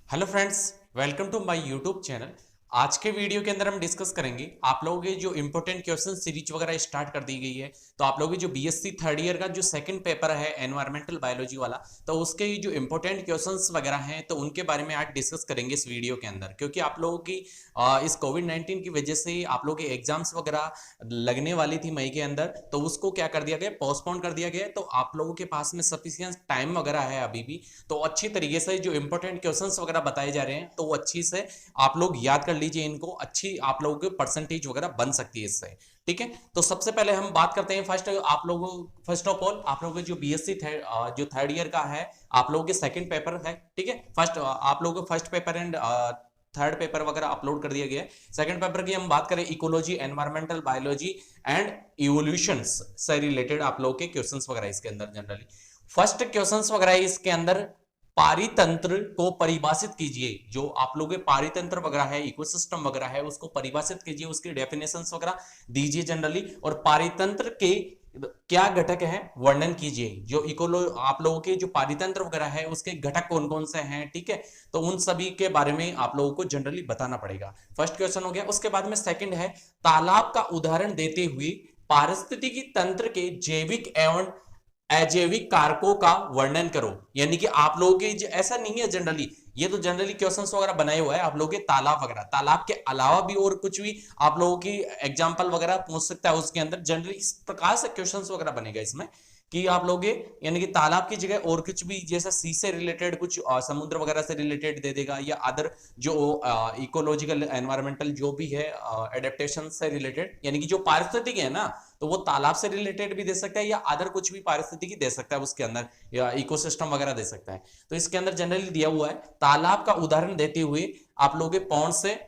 Hello friends, welcome to my YouTube channel. आज के video के अंदर हम डिस्कस करेंगे आप लोगों के जो इंपॉर्टेंट क्वेश्चन सीरीज वगैरह स्टार्ट कर दी गई है। तो आप लोगों की जो बीएससी थर्ड ईयर का जो सेकंड पेपर है एनवायरमेंटल बायोलॉजी वाला, तो उसके जो इंपॉर्टेंट क्वेश्चंस वगैरह हैं तो उनके बारे में आज डिस्कस करेंगे इस वीडियो के अंदर। क्योंकि आप लोगों की इस कोविड-19 की वजह से आप लोगों के एग्जाम्स वगैरह लगने वाली थी मई के अंदर, तो उसको क्या कर दिया गया, पोस्टपोन कर दिया गया। तो आप लोगों के पास में सफिशिएंट टाइम वगैरह है अभी भी, तो अच्छी तरीके से जो इंपॉर्टेंट क्वेश्चंस वगैरह बताए जा रहे हैं तो वो अच्छी से आप लोग याद कर लीजिए इनको। अच्छी आप लोगों की परसेंटेज वगैरह बन सकती है इससे। ठीक है, तो सबसे पहले हम बात करते हैं फर्स्ट ऑफ ऑल आप लोगों जो बीएससी जो थर्ड ईयर का है, आप लोगों के सेकंड पेपर है। ठीक है, फर्स्ट आप लोगों को first paper and third paper वगैरह अपलोड कर दिया गया है। सेकंड पेपर की हम बात करें, ecology, environmental biology and evolutions से रिलेटेड आप लोगों के क्वेश्चंस वगैरह इसके अंदर जनरली फर्स्ट क्वेश्चंस वगैरह इसके अंदर पारितंत्र को परिभाषित कीजिए। जो आप लोगों के पारितंत्र वगैरह है, इकोसिस्टम वगैरह है, उसको परिभाषित कीजिए, उसकी डेफिनेशंस वगैरह दीजिए जनरली। और पारितंत्र के क्या घटक है वर्णन कीजिए। जो इकोलो आप लोगों के जो पारितंत्र वगैरह है उसके घटक कौन कौन से हैं। ठीक है, तो उन सभी के बारे में आप लोगों को जनरली बताना पड़ेगा। फर्स्ट क्वेश्चन हो गया। उसके बाद में सेकंड है, तालाब का उदाहरण देते हुए पारिस्थितिकी तंत्र के जैविक एवं अजैविक कारकों का वर्णन करो। यानी कि आप लोगों के ऐसा नहीं है जनरली, ये तो जनरली क्वेश्चंस वगैरह बनाए हुआ है आप लोगों के तालाब वगैरह, तालाब के अलावा भी और कुछ भी आप लोगों की एग्जांपल वगैरह पूछ सकता है उसके अंदर। जनरली इस प्रकार से क्वेश्चंस वगैरह बनेगा इसमें कि आप लोग यानी कि तालाब की जगह और कुछ भी, जैसा सी से रिलेटेड कुछ समुद्र वगैरह से रिलेटेड दे देगा, या अदर जो इकोलॉजिकल एनवायरमेंटल जो भी है एडेप्टेशन से रिलेटेड, यानी कि जो पारिस्थितिकी है ना, तो वो तालाब से रिलेटेड भी दे सकता है या अदर कुछ भी पारिस्थितिकी दे सकता है उसके अंदर, या इकोसिस्टम वगैरह दे सकता है। तो इसके अंदर जनरली दिया हुआ है, तालाब का उदाहरण देते हुए आप लोग पौंड से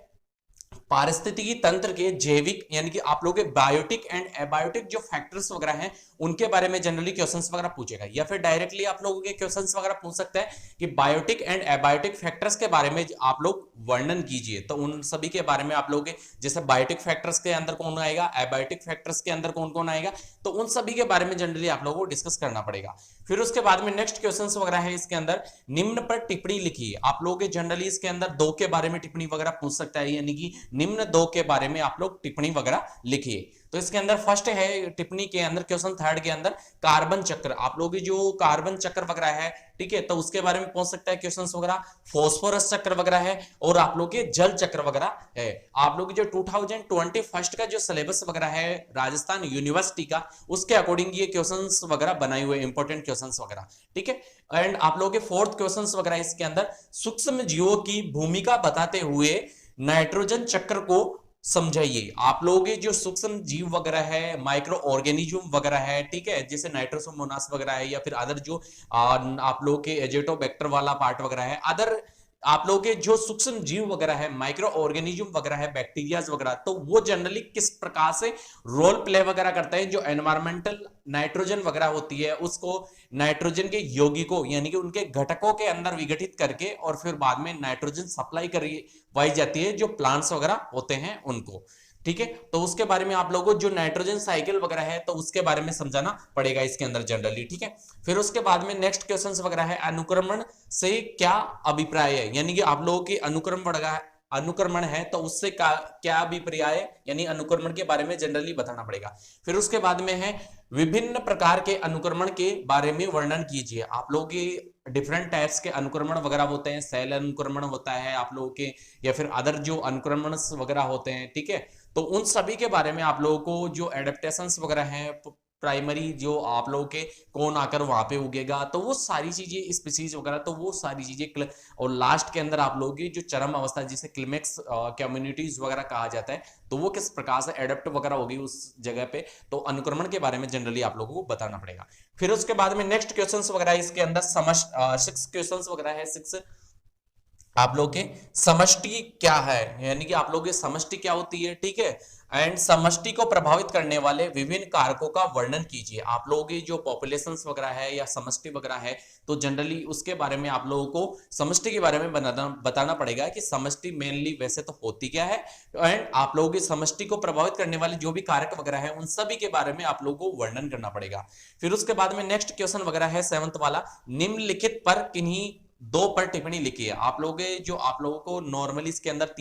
पारिस्थितिकी तंत्र के जैविक, यानी कि आप लोग के बायोटिक एंड एबायोटिक जो फैक्टर्स वगैरह हैं उनके बारे में जनरली क्वेश्चंस वगैरह पूछेगा। या फिर डायरेक्टली आप लोगों के क्वेश्चंस वगैरह पूछ सकता है कि बायोटिक एंड एबायोटिक फैक्टर्स के बारे में आप लोग वर्णन कीजिए। तो उन सभी के बारे में आप लोग जैसे बायोटिक फैक्टर्स के अंदर कौन आएगा, एबायोटिक फैक्टर्स के अंदर कौन कौन आएगा, तो उन सभी के बारे में जनरली आप लोगों को डिस्कस करना पड़ेगा। फिर उसके बाद में नेक्स्ट क्वेश्चंस वगैरह है इसके अंदर, निम्न पर टिप्पणी लिखिए। आप लोग जनरली इसके अंदर दो के बारे में टिप्पणी वगैरह पूछ सकता है, यानी कि निम्न दो के बारे में आप लोग टिप्पणी वगैरह लिखिए। तो इसके अंदर फर्स्ट है टिप्पणी के अंदर, क्वेश्चन थर्ड के अंदर, कार्बन चक्र। आप लोग जो कार्बन चक्र वगैरह है, ठीक है, तो उसके बारे में पूछ सकता है क्वेश्चंस वगैरह। फॉस्फोरस चक्र वगैरह है, और आप लोग के जल चक्र वगैरह है। आप लोग जो 2021 का जो सिलेबस वगैरह है राजस्थान यूनिवर्सिटी का, उसके अकॉर्डिंग ये क्वेश्चंस वगैरह बनाए हुए इंपॉर्टेंट क्वेश्चंस वगैरह। ठीक है, एंड आप लोग के फोर्थ क्वेश्चंस वगैरह इसके अंदर, सूक्ष्म जीवों की भूमिका बताते हुए नाइट्रोजन चक्र को समझाइए। आप लोगों के जो सूक्ष्म जीव वगैरह है, माइक्रो ऑर्गेनिज्म वगैरह है, ठीक है, जैसे नाइट्रोसोमोनास वगैरह है, या फिर अदर जो आप लोग के एजेटोबैक्टर वाला पार्ट वगैरह है, अदर आप लोग के जो सूक्ष्म जीव वगैरह है, माइक्रो ऑर्गेनिज्म वगैरह है, बैक्टीरियाज वगैरह, तो वो जनरली किस प्रकार से रोल प्ले वगैरह करते हैं। जो एनवायरमेंटल नाइट्रोजन वगैरह होती है उसको नाइट्रोजन के यौगिकों, यानी कि उनके घटकों के अंदर विघटित करके और फिर बाद में नाइट्रोजन सप्लाई करवाई जाती है जो प्लांट्स वगैरह होते हैं उनको। ठीक है, तो उसके बारे में आप लोगों को जो नाइट्रोजन साइकिल वगैरह है तो उसके बारे में समझाना पड़ेगा इसके अंदर जनरली। ठीक है, फिर उसके बाद में नेक्स्ट क्वेश्चंस वगैरह है, अनुक्रमण से क्या अभिप्राय है। यानी कि आप लोगों की अनुक्रमण है तो उससे क्या अभिप्राय है, यानी अनुक्रमण के बारे में जनरली बताना पड़ेगा। फिर उसके बाद में है, विभिन्न प्रकार के अनुक्रमण के बारे में वर्णन कीजिए। आप लोगों के डिफरेंट टाइप्स के अनुक्रमण वगैरह होते हैं, सेल अनुक्रमण होता है आप लोगों के, या फिर अदर जो अनुक्रमण वगैरह होते हैं। ठीक है, तो उन सभी के बारे में आप लोगों को जो एडेप्टेशंस वगैरह हैं, प्राइमरी जो आप लोगों के कौन आकर वहां पे उगेगा, तो वो सारी चीजें, स्पीसीज वगैरह, तो वो सारी चीजें, और लास्ट के अंदर आप लोगों की जो चरम अवस्था जिसे क्लिमेक्स कम्युनिटीज वगैरह कहा जाता है, तो वो किस प्रकार से एडेप्ट वगैरह होगी उस जगह पे, तो अनुक्रमण के बारे में जनरली आप लोगों को बताना पड़ेगा। फिर उसके बाद में नेक्स्ट क्वेश्चंस वगैरह इसके अंदर सिक्स क्वेश्चंस वगैरह है। सिक्स आप लोग के समष्टि क्या है, यानी कि आप लोग की समष्टि क्या होती है। ठीक है, एंड समष्टि को प्रभावित करने वाले विभिन्न कारकों का वर्णन कीजिए। आप लोगों की जो पॉपुलेशन वगैरह है या समष्टि वगैरह है, तो जनरली उसके बारे में आप लोगों को समष्टि के बारे में बताना पड़ेगा कि समष्टि मेनली वैसे तो होती क्या है, एंड आप लोगों की समष्टि को प्रभावित करने वाले जो भी कारक वगैरह है उन सभी के बारे में आप लोगों को वर्णन करना पड़ेगा। फिर उसके बाद में नेक्स्ट क्वेश्चन वगैरह है सेवंथ वाला, निम्नलिखित पर किन्हीं दो पर टिप्पणी लिखी है। आप लोग जो आप लोगों को नॉर्मली इसके अंदर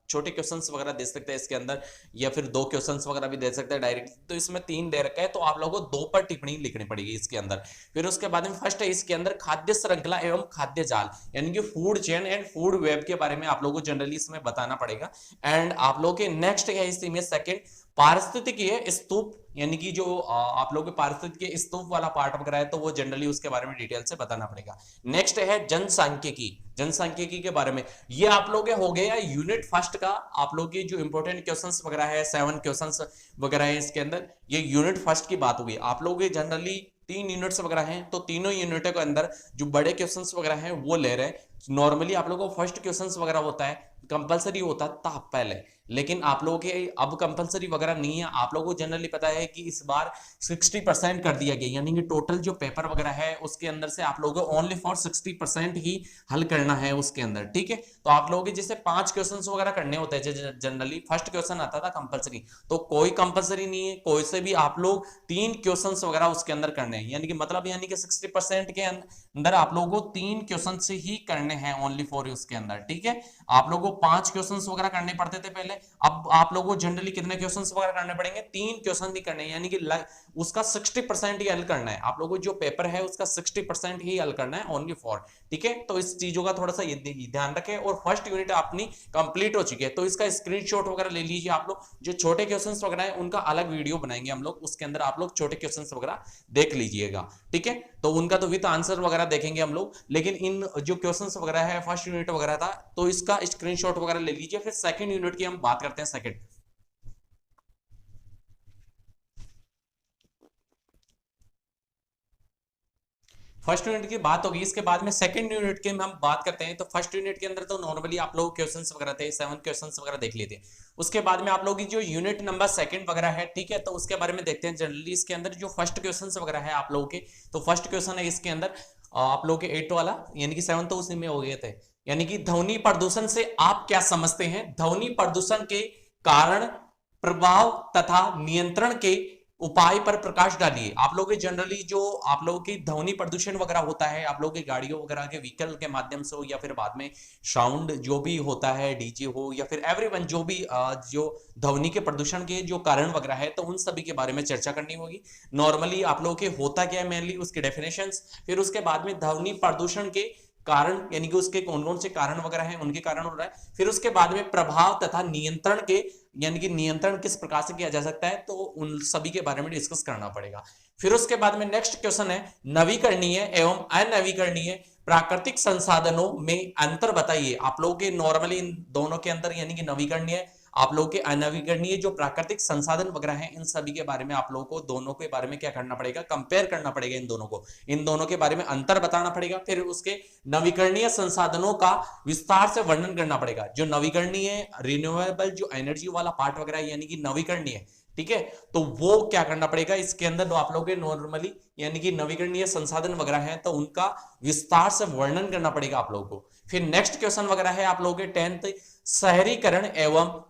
छोटे क्वेश्चंस वगैरह दे सकते हैं इसके अंदर, या फिर दो क्वेश्चंस वगैरह भी दे सकते हैं डायरेक्ट, तो इसमें तीन दे रखा है, तो आप लोगों को दो पर टिप्पणी लिखनी पड़ेगी इसके अंदर। फिर उसके बाद में फर्स्ट है इसके अंदर खाद्य श्रृंखला एवं खाद्य जाल, यानी कि food chain and food web के बारे में आप लोगों को जनरली इसमें बताना पड़ेगा। एंड आप लोगों के नेक्स्ट है इसमें सेकंड पारिस्थितिकीय स्तूप, यानी कि जो आप लोगों के पारिस्थितिकीय स्तूप वाला पार्ट वगैरह है, तो वो जनरली उसके बारे में डिटेल से बताना पड़ेगा। नेक्स्ट है जनसांख्यिकी, जनसांख्यिकी के बारे में ये आप लोग हो गया यूनिट फर्स्ट का, आप लोग की जो इंपॉर्टेंट क्वेश्चंस वगैरह है 7 क्वेश्चंस वगैरह है इसके अंदर, ये यूनिट फर्स्ट की बात होगी। आप लोग जनरली 3 यूनिट्स वगैरह हैं, तो तीनों यूनिटों के अंदर जो बड़े क्वेश्चंस वगैरह हैं वो ले रहे हैं। नॉर्मली आप लोगों को फर्स्ट क्वेश्चंस वगैरह होता है, कंपलसरी होता था पहले, लेकिन आप लोगों के अब कंपलसरी वगैरह नहीं है। आप लोगों को जनरली पता है कि इस बार 60% कर दिया गया, यानी कि टोटल जो पेपर वगैरह है उसके अंदर से आप लोगों को ओनली फॉर 60% ही हल करना है उसके अंदर, ठीक है। तो आप लोगों के जैसे 5 क्वेश्चंस वगैरह करने होते हैं जनरली, फर्स्ट क्वेश्चन आता था कंपलसरी, तो कोई कंपलसरी नहीं है, कोई से भी आप लोग 3 क्वेश्चंस वगैरह उसके अंदर करने हैं, यानी कि मतलब यानी कि 60% के अंदर आप लोगों को 3 क्वेश्चन ही करने हैं ओनली फॉर उसके अंदर, ठीक है। आप लोगों को 5 क्वेश्चंस वगैरह करने पड़ते थे पहले, अब आप लोगों को जनरली कितने क्वेश्चंस वगैरह करने पड़ेंगे, 3 क्वेश्चन ही करने हैं, यानी कि उसका 60% ही हल करना है। आप लोगों को जो पेपर है उसका 60% ही हल करना है ओनली फॉर, ठीक है। तो इस चीजों का थोड़ा सा ध्यान रखें। और फर्स्ट यूनिट अपनी कंप्लीट हो चुकी है, तो इसका स्क्रीनशॉट वगैरह ले लीजिए आप लोग। जो छोटे क्वेश्चंस वगैरह है उनका अलग वीडियो बनाएंगे हम लोग, उसके अंदर आप लोग छोटे क्वेश्चंस वगैरह देख लीजिएगा, ठीक है। तो उनका तो विद आंसर वगैरह देखेंगे हम लोग, लेकिन इन जो क्वेश्चंस वगैरह है फर्स्ट यूनिट वगैरह था, तो इसका स्क्रीनशॉट वगैरह ले लीजिए। फिर सेकंड यूनिट की हम बात करते हैं। सेकंड फर्स्ट यूनिट की बात होगी, इसके बाद में सेकंड यूनिट की हम बात करते हैं। तो फर्स्ट यूनिट के अंदर तो नॉर्मली आप लोग क्वेश्चंस वगैरह थे, 7 क्वेश्चंस वगैरह देख लिए थे। उसके बाद में आप लोग की जो यूनिट नंबर सेकंड वगैरह है, ठीक है, तो उसके बारे में देखते हैं। जनरली इसके अंदर जो फर्स्ट क्वेश्चंस वगैरह है आप लोगों के, तो फर्स्ट क्वेश्चन है इसके अंदर आप लोग के 8 वाला, यानी कि 7 तो उसी में हो गए थे, यानी कि ध्वनि प्रदूषण से आप क्या समझते हैं। ध्वनि प्रदूषण के कारण, प्रभाव तथा नियंत्रण के उपाय पर प्रकाश डालिए। आप लोग जनरली जो आप लोगों की ध्वनि प्रदूषण वगैरह होता है, आप लोगों की गाड़ियों वगैरह के व्हीकल के माध्यम से हो, या फिर बाद में साउंड जो भी होता है, डीजे हो या फिर एवरीवन, जो भी जो ध्वनि के प्रदूषण के जो कारण वगैरह है, तो उन सभी के बारे में चर्चा करनी होगी। नॉर्मली आप लोगों के होता क्या है, मेनली उसके डेफिनेशंस, फिर उसके बाद में ध्वनि प्रदूषण के कारण, यानी कि उसके कौन कौन से कारण वगैरह हैं, उनके कारण हो रहा है। फिर उसके बाद में प्रभाव तथा नियंत्रण के, यानी कि नियंत्रण किस प्रकार से किया जा सकता है, तो उन सभी के बारे में डिस्कस करना पड़ेगा। फिर उसके बाद में नेक्स्ट क्वेश्चन है नवीकरणीय एवं अनवीकरणीय प्राकृतिक संसाधनों में अंतर बताइए। आप लोगों के नॉर्मली इन दोनों के अंदर, यानी कि नवीकरणीय, आप लोगों के अनवीकरणीय जो प्राकृतिक संसाधन वगैरह हैं, इन सभी के बारे में आप लोगों को दोनों के बारे में क्या करना पड़ेगा, कंपेयर करना पड़ेगा इन दोनों को, इन दोनों के बारे में अंतर बताना पड़ेगा। फिर उसके नवीकरणीय संसाधनों का विस्तार से वर्णन करना पड़ेगा। जो नवीकरणीय रिन्यूएबल जो एनर्जी वाला पार्ट वगैरह है, यानी कि नवीकरणीय, ठीक है, तो वो क्या करना पड़ेगा इसके अंदर, तो आप लोगों के नॉर्मली यानी कि नवीकरणीय संसाधन वगैरह हैं, तो उनका विस्तार से वर्णन करना पड़ेगा आप लोगों को। फिर नेक्स्ट क्वेश्चन वगैरह है आप लोगों के 10th, शहरीकरण एवं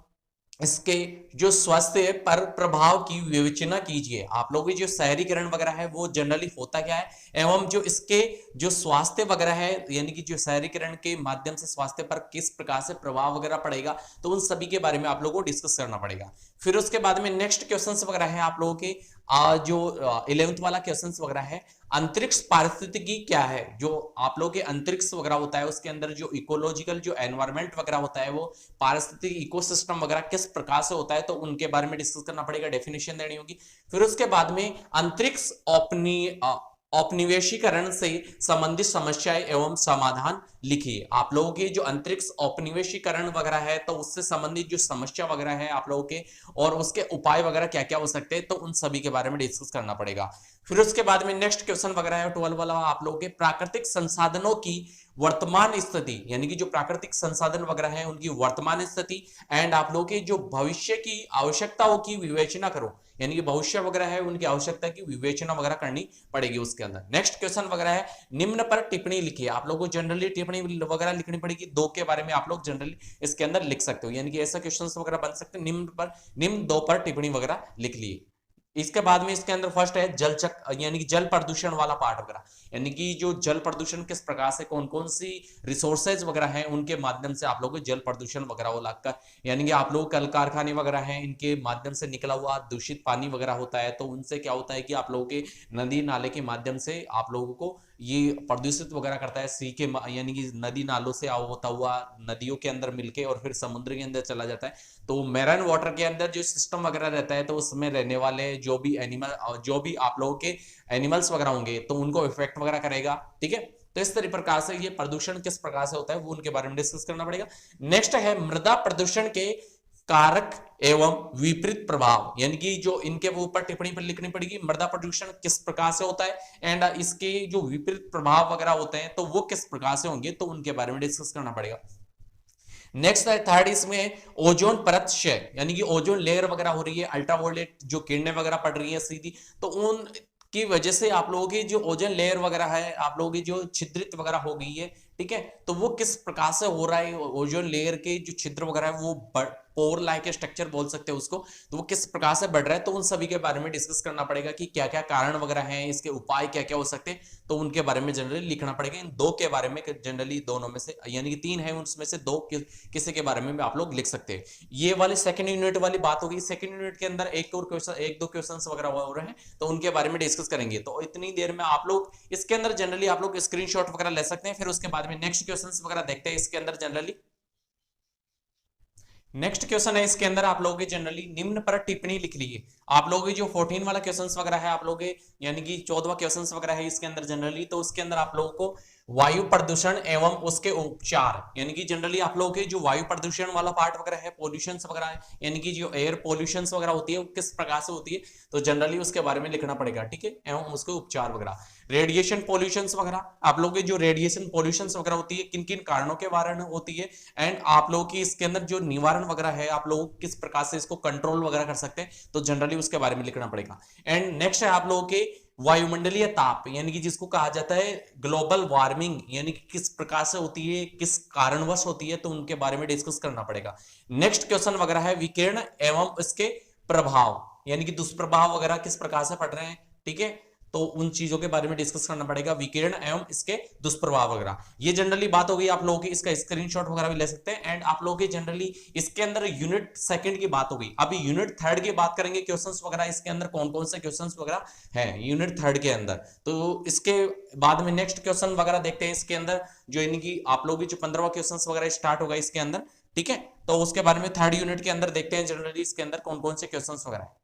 इसके जो स्वास्थ्य पर प्रभाव की विवेचना कीजिए। आप लोगों की जो शहरीकरण वगैरह है वो जनरली होता क्या है, एवं जो इसके जो स्वास्थ्य वगैरह है, यानी कि जो शहरीकरण के माध्यम से स्वास्थ्य पर किस प्रकार से प्रभाव वगैरह पड़ेगा, तो उन सभी के बारे में आप लोगों को डिस्कस करना पड़ेगा। फिर उसके बाद में नेक्स्ट क्वेश्चंस वगैरह है आप लोगों के जो 11th वाला क्वेश्चंस वगैरह है, अंतरिक्ष पारिस्थितिकी क्या है। जो आप लोगों के अंतरिक्ष वगैरह होता है उसके अंदर जो इकोलॉजिकल जो एनवायरनमेंट वगैरह होता है, वो पारिस्थितिक इकोसिस्टम वगैरह किस प्रकार से होता है, तो उनके बारे में डिस्कस करना पड़ेगा, डेफिनेशन देनी होगी। फिर उसके बाद में अंतरिक्ष औपनिवेशीकरण से संबंधित समस्याएं एवं समाधान लिखिए। आप लोगों के जो अंतरिक्ष औपनिवेशीकरण वगैरह है, तो उससे संबंधित जो समस्या वगैरह है आप लोगों के, और उसके उपाय वगैरह क्या क्या हो सकते हैं, तो उन सभी के बारे में डिस्कस करना पड़ेगा। फिर उसके बाद में नेक्स्ट क्वेश्चन वगैरह है 12 वाला, आप लोगों के प्राकृतिक संसाधनों की वर्तमान स्थिति, यानी कि जो प्राकृतिक संसाधन वगैरह है उनकी वर्तमान स्थिति, एंड आप लोगों के जो भविष्य की आवश्यकताओं की विवेचना करो, यानी कि भविष्य वगैरह है उनकी आवश्यकता की विवेचना वगैरह करनी पड़ेगी उसके अंदर। नेक्स्ट क्वेश्चन वगैरह है निम्न पर टिप्पणी लिखिए। आप लोगों को जनरली टिप्पणी वगैरह लिखनी पड़ेगी, 2 के बारे में आप लोग जनरली इसके अंदर लिख सकते हो, यानी कि ऐसा क्वेश्चन वगैरह बन सकते हैं, निम्न 2 पर टिप्पणी वगैरह लिख लिए। इसके बाद में इसके अंदर फर्स्ट है जल चक्र, यानी कि जल प्रदूषण वाला पार्ट वगैरह, यानी कि जो जल प्रदूषण किस प्रकार से कौन कौन सी रिसोर्सेज वगैरह हैं उनके माध्यम से आप लोगों को जल प्रदूषण वगैरह हो लगता, यानी कि आप लोग कल कारखाने वगैरह हैं इनके माध्यम से निकला हुआ दूषित पानी वगैरह होता है, तो उनसे क्या होता है कि आप लोगों के नदी नाले के माध्यम से आप लोगों को ये प्रदूषित वगैरह करता है, सी के यानी कि नदी नालों से होता हुआ नदियों के अंदर मिलके और फिर समुद्र के अंदर चला जाता है। तो मैराइन वाटर के अंदर जो सिस्टम वगैरह रहता है तो उसमें रहने वाले जो भी एनिमल, जो भी आप लोगों के एनिमल्स वगैरह होंगे तो उनको इफेक्ट वगैरह करेगा, ठीक है। तो इस तरीके प्रकार से ये प्रदूषण किस प्रकार से होता है वो उनके बारे में डिस्कस करना पड़ेगा। नेक्स्ट है मृदा प्रदूषण के कारक एवं विपरीत प्रभाव, यानी कि जो इनके ऊपर टिप्पणी पर लिखनी पड़ेगी, मृदा प्रदूषण किस प्रकार से होता है एंड इसके जो विपरीत प्रभाव वगैरह होते हैं तो वो किस प्रकार से होंगे, तो उनके बारे में डिस्कस करना पड़ेगा। नेक्स्ट है थर्ड, इसमें ओजोन परत क्षय, यानी कि ओजोन लेयर वगैरह हो रही है, अल्ट्रावायलेट जो किरणें वगैरह पड़ रही है सीधी, तो उन की वजह से आप लोगों की जो ओजोन लेयर वगैरह है आप लोगों की जो छिद्रित वगैरह हो गई है, ठीक है। तो वो किस प्रकार से हो रहा है, ओजोन लेयर के जो छिद्र वगैरह है वो पोर लाइक स्ट्रक्चर बोल सकते हैं उसको, तो वो किस प्रकार से बढ़ रहा है, तो उन सभी के बारे में डिस्कस करना पड़ेगा कि क्या क्या कारण वगैरह हैं, इसके उपाय क्या क्या हो सकते हैं, तो उनके बारे में जनरली लिखना पड़ेगा। इन दो के बारे में जनरली दोनों में से यानी कि तीन है उनमें से दो किसी के बारे में भी आप लोग लिख सकते हैं। ये वाली सेकंड यूनिट वाली बात होगी। सेकंड यूनिट के अंदर एक और क्वेश्चन, एक दो क्वेश्चंस वगैरह हो रहे हैं तो उनके बारे में डिस्कस करेंगे। तो इतनी देर में आप लोग इसके अंदर जनरली आप लोग स्क्रीनशॉट वगैरह ले सकते हैं, फिर उसके बाद में नेक्स्ट क्वेश्चंस वगैरह देखते हैं। इसके अंदर जनरली नेक्स्ट क्वेश्चन है, इसके अंदर आप लोगों की जनरली निम्न पर टिप्पणी लिख लीजिए। आप लोगों की जो 14 वाला क्वेश्चंस वगैरह है आप लोगों के, यानी कि 14वां क्वेश्चंस वगैरह है इसके अंदर जनरली, तो उसके अंदर आप लोगों को वायु प्रदूषण एवं उसके उपचार, यानी कि जनरली आप लोगों के जो वायु प्रदूषण वाला पार्ट वगैरह है, पोल्यूशन वगैरह है, यानी कि जो एयर पोल्यूशन वगैरह होती है वो किस प्रकार से होती है, तो जनरली उसके बारे में लिखना पड़ेगा, ठीक है, एवं उसके उपचार वगैरह। रेडिएशन पोल्यूशन वगैरह, आप लोगों की जो रेडिएशन पोल्यूशन वगैरह होती है किन किन कारणों के कारण होती है, एंड आप लोगों की इसके अंदर जो निवारण वगैरह है आप लोग किस प्रकार से इसको कंट्रोल वगैरह कर सकते हैं, तो जनरली उसके बारे में लिखना पड़ेगा। एंड नेक्स्ट है आप लोगों के वायुमंडलीय ताप, यानी कि जिसको कहा जाता है ग्लोबल वार्मिंग, यानी कि किस प्रकार से होती है, किस कारणवश होती है, तो उनके बारे में डिस्कस करना पड़ेगा। नेक्स्ट क्वेश्चन वगैरह है विकिरण एवं इसके प्रभाव, यानी कि दुष्प्रभाव वगैरह किस प्रकार से पड़ रहे हैं, ठीक है, तो उन चीजों के बारे में डिस्कस करना पड़ेगा, विकिरण एवं इसके दुष्प्रभाव वगैरह। ये जनरली बात हो गई आप लोगों की, इसका स्क्रीनशॉट वगैरह भी ले सकते हैं। एंड आप लोगों की जनरली इसके अंदर यूनिट सेकंड की बात हो गई, अभी यूनिट थर्ड की बात करेंगे, क्वेश्चंस वगैरह इसके अंदर कौन कौन से क्वेश्चंस वगैरह है यूनिट थर्ड के अंदर, तो इसके बाद में नेक्स्ट क्वेश्चन वगैरह देखते हैं। इसके अंदर जो यानी कि आप लोगों की जो 15वां क्वेश्चन वगैरह स्टार्ट होगा इसके अंदर, ठीक है, तो उसके बारे में थर्ड यूनिट के अंदर देखते हैं जनरली इसके अंदर कौन कौन से क्वेश्चंस वगैरह है।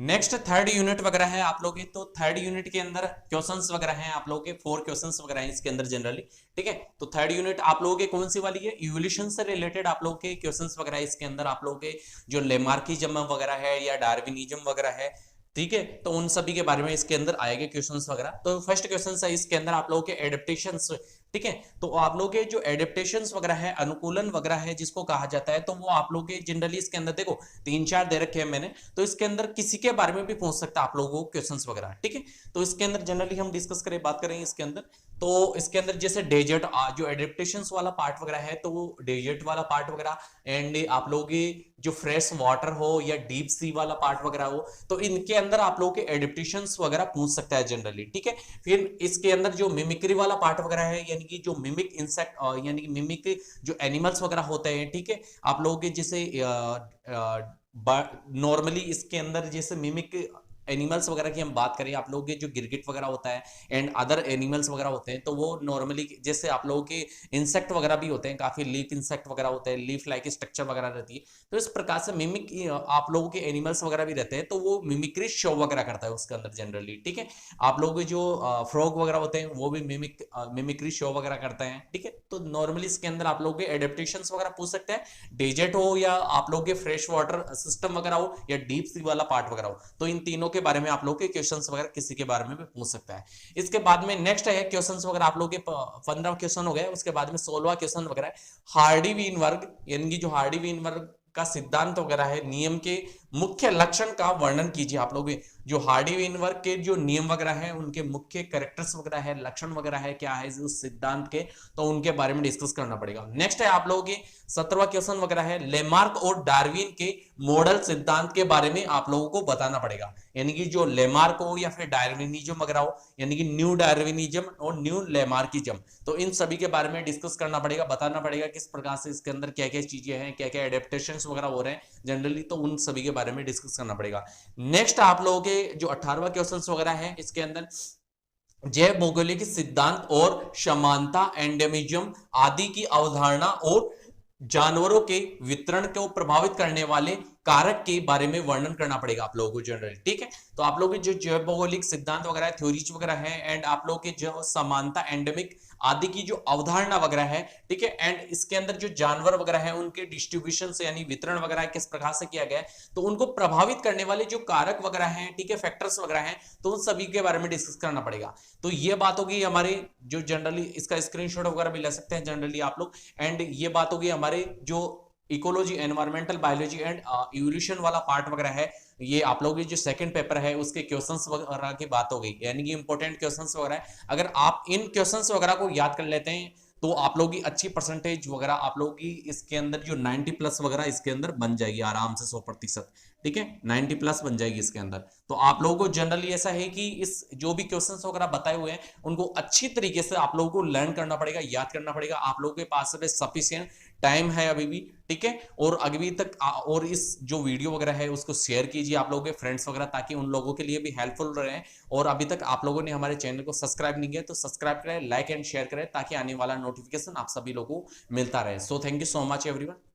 नेक्स्ट थर्ड यूनिट वगैरह है आप लोग की, तो थर्ड यूनिट के अंदर क्वेश्चंस वगैरह हैं आप लोगों के 4 क्वेश्चंस वगैरह हैं इसके अंदर जनरली, ठीक है। तो थर्ड यूनिट आप लोगों के कौन सी वाली है, इवोल्यूशन से रिलेटेड आप लोगों के क्वेश्चंस वगैरह इसके अंदर, आप लोगों के जो लेमार्किज्म वगैरह है या डार्विनिज्म वगैरह है, ठीक है, तो उन सभी के बारे में इसके अंदर आएंगे क्वेश्चंस वगैरह। तो फर्स्ट क्वेश्चन है इसके अंदर आप लोगों के एडेप्टेशंस, ठीक है, तो आप लोगों के जो एडेप्टेशंस वगैरह है, अनुकूलन वगैरह है जिसको कहा जाता है, तो वो आप लोगों के जनरली इसके अंदर देखो 3-4 दे रखे हैं मैंने, तो इसके अंदर किसी के बारे में भी पूछ सकता है आप लोगों को क्वेश्चंस वगैरह, ठीक है। तो इसके अंदर जनरली हम डिस्कस करें, बात करेंगे इसके अंदर, तो इसके अंदर जैसे डेजर्ट जो एडेप्टेशंस वाला पार्ट वगैरह है तो वो डेजर्ट वाला पार्ट वगैरह, एंड आप लोगों की जो फ्रेश वाटर हो या डीप सी वाला पार्ट वगैरह हो, तो इनके अंदर आप लोगों के एडेप्टेशंस वगैरह पूछ सकता है जनरली, ठीक है। फिर इसके अंदर जो मिमिक्री वाला पार्ट वगैरह है, यानी कि जो मिमिक इंसेक्ट यानी कि मिमिक जो एनिमल्स वगैरह होते हैं, ठीक है, आप लोगों के जैसे नॉर्मली इसके अंदर जैसे मिमिक एनिमल्स वगैरह की हम बात करें, आप लोगों के जो गिरगिट वगैरह होता है एंड अदर एनिमल्स वगैरह होते हैं, तो वो नॉर्मली जैसे आप लोगों के इंसेक्ट वगैरह भी होते हैं, काफी लीफ इंसेक्ट वगैरह होते हैं, लीफ लाइक स्ट्रक्चर वगैरह रहती है, तो इस प्रकार से मिमिक आप लोगों के एनिमल्स वगैरह भी रहते हैं, तो वो मिमिक्री शो वगैरह करता है उसके अंदर जनरली, ठीक है। आप लोगों के जो फ्रॉग वगैरह होते हैं वो भी मिमिक्री शो वगैरह करते हैं, ठीक है। तो नॉर्मली इसके अंदर आप लोगों के एडेप्टेशंस वगैरह पूछ सकते हैं, डेजर्ट हो या आप लोगों के फ्रेश वाटर सिस्टम वगैरह हो या डीप सी वाला पार्ट वगैरह हो, तो इन तीनों के बारे में आप लोग के क्वेश्चंस वगैरह किसी के बारे में भी पूछ सकता है। इसके बाद में नेक्स्ट है क्वेश्चंस वगैरह आप लोग के 15 क्वेश्चन हो गए, उसके बाद में 16वां क्वेश्चन वगैरह हार्डी-वीनबर्ग, यानी कि जो हार्डी-वीनबर्ग का सिद्धांत वगैरह है, नियम के मुख्य लक्षण का वर्णन कीजिए। आप लोग जो हार्डी-वेइनबर्ग के जो नियम वगैरह है, उनके मुख्य कैरेक्टर्स वगैरह है, लक्षण वगैरह है, क्या है उस सिद्धांत के, तो उनके बारे में डिस्कस करना पड़ेगा। नेक्स्ट है आप लोगों के 17वां क्वेश्चन वगैरह है, लेमार्क और डार्विन के मॉडल सिद्धांत के बारे में आप लोगों को बताना पड़ेगा। यानी कि जो लेमार्क हो या फिर डार्विनिज्म वगैरह हो, यानी कि न्यू डार्विनिज्म और न्यू लेमार्किज्म, तो इन सभी के बारे में डिस्कस करना पड़ेगा, बताना पड़ेगा किस प्रकार से इसके अंदर क्या क्या चीजें हैं, क्या क्या एडेप्टेशंस वगैरह हो रहे हैं जनरली, तो उन सभी के बारे में डिस्कस करना पड़ेगा। नेक्स्ट आप लोगों के जो 18वां क्वेश्चन वगैरह है, इसके अंदर जैव भौगोलिक सिद्धांत और समानता, एंडेमिज्म आदि की अवधारणा और जानवरों के वितरण को प्रभावित करने वाले कारक के बारे में वर्णन करना पड़ेगा आप लोगों को जनरली। ठीक है, तो आप लोगों के जो जैव भौगोलिक सिद्धांत वगैरह है, थ्योरीज वगैरह है, एंड आप लोगों के जो समानता, एंडेमिक आदि की जो अवधारणा वगैरह है, ठीक है, एंड इसके अंदर जो जानवर वगैरह है उनके डिस्ट्रीब्यूशन से यानी वितरण वगैरह किस प्रकार से किया गया है, तो उनको प्रभावित करने वाले जो कारक वगैरह हैं, ठीक है, फैक्टर्स वगैरह हैं, तो उन सभी के बारे में डिस्कस करना पड़ेगा। तो ये बात होगी हमारे जो जनरली, इसका स्क्रीनशॉट वगैरह भी ले सकते हैं जनरली आप लोग, एंड ये बात होगी हमारे जो ecology, environmental biology and evolution वाला पार्ट वगैरह है, ये आप लोगों की जो सेकंड पेपर है उसके क्वेश्चंस वगैरह की बात हो गई, यानी कि इंपॉर्टेंट क्वेश्चंस वगैरह है। अगर आप इन क्वेश्चंस वगैरह को याद कर लेते हैं तो आप लोगों की अच्छी परसेंटेज वगैरह, आप लोगों की इसके अंदर जो 90 प्लस वगैरह इसके अंदर बन जाएगी आराम से 100%। ठीक है, 90 प्लस बन जाएगी इसके अंदर। तो आप लोगों को जनरली ऐसा है कि इस जो भी क्वेश्चंस वगैरह बताए हुए हैं उनको अच्छी तरीके से आप लोगों को लर्न करना पड़ेगा, याद करना पड़ेगा। आप लोगों के पास सफिशिएंट टाइम है अभी भी, ठीक है, और अभी तक और इस जो वीडियो वगैरह है उसको शेयर कीजिए आप लोगों के फ्रेंड्स वगैरह, ताकि उन लोगों के लिए भी हेल्पफुल रहे। और अभी तक आप लोगों ने हमारे चैनल को सब्सक्राइब नहीं किया तो सब्सक्राइब करें, लाइक एंड शेयर करें, ताकि आने वाला नोटिफिकेशन आप सभी लोगों को मिलता रहे। So thank you so much everyone.